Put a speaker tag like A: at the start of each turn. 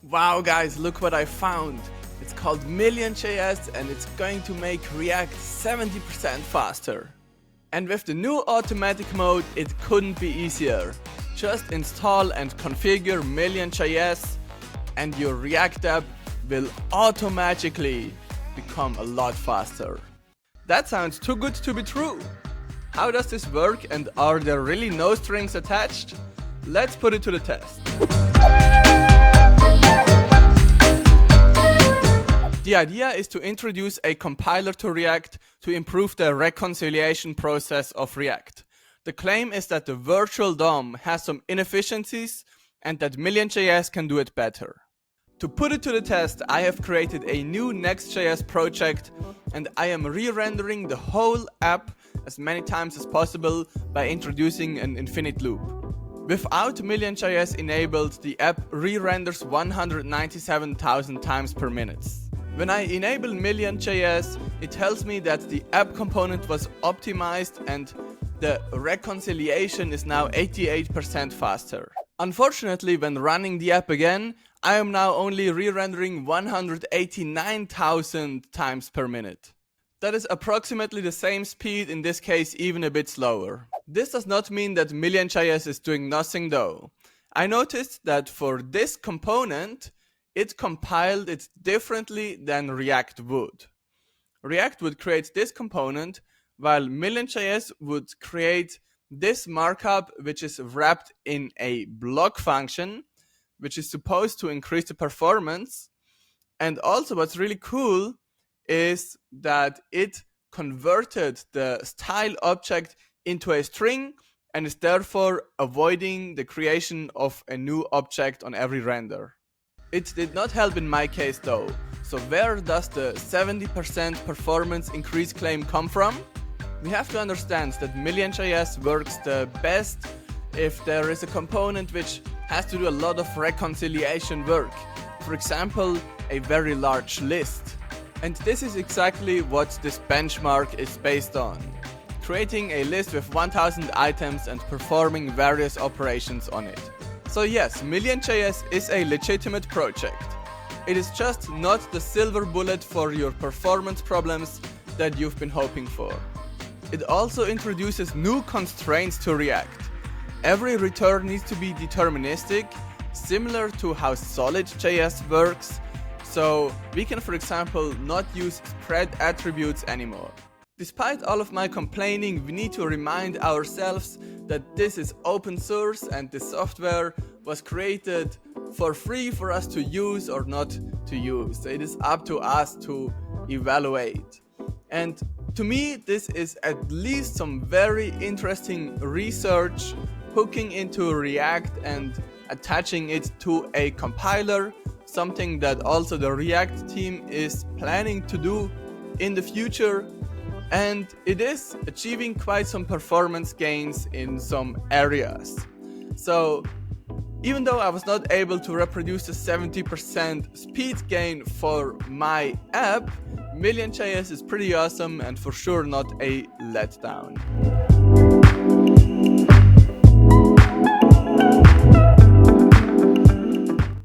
A: Wow guys, look what I found. It's called Million.js and it's going to make React 70% faster. And with the new automatic mode, it couldn't be easier. Just install and configure Million.js and your React app will automatically become a lot faster. That sounds too good to be true. How does this work and are there really no strings attached? Let's put it to the test. The idea is to introduce a compiler to React to improve the reconciliation process of React. The claim is that the virtual DOM has some inefficiencies and that Million.js can do it better. To put it to the test, I have created a new Next.js project and I am re-rendering the whole app as many times as possible by introducing an infinite loop. Without Million.js enabled, the app re-renders 197,000 times per minute. When I enable Million.js, it tells me that the app component was optimized and the reconciliation is now 88% faster. Unfortunately, when running the app again, I am now only re-rendering 189,000 times per minute. That is approximately the same speed, in this case even a bit slower. This does not mean that Million.js is doing nothing though. I noticed that for this component, it compiled it differently than React would. React would create this component, while Million.js would create this markup, which is wrapped in a block function, which is supposed to increase the performance. And also what's really cool is that it converted the style object into a string and is therefore avoiding the creation of a new object on every render. It did not help in my case though, so where does the 70% performance increase claim come from? We have to understand that Million.js works the best if there is a component which has to do a lot of reconciliation work. For example, a very large list. And this is exactly what this benchmark is based on. Creating a list with 1000 items and performing various operations on it. So yes, Million.js is a legitimate project. It is just not the silver bullet for your performance problems that you've been hoping for. It also introduces new constraints to React. Every return needs to be deterministic, similar to how Solid.js works, so we can, for example, not use spread attributes anymore. Despite all of my complaining, we need to remind ourselves that this is open source and the software was created for free for us to use or not to use. It is up to us to evaluate. And to me, this is at least some very interesting research hooking into React and attaching it to a compiler, something that also the React team is planning to do in the future. And it is achieving quite some performance gains in some areas. So even though I was not able to reproduce the 70% speed gain for my app, Million.js is pretty awesome and for sure not a letdown.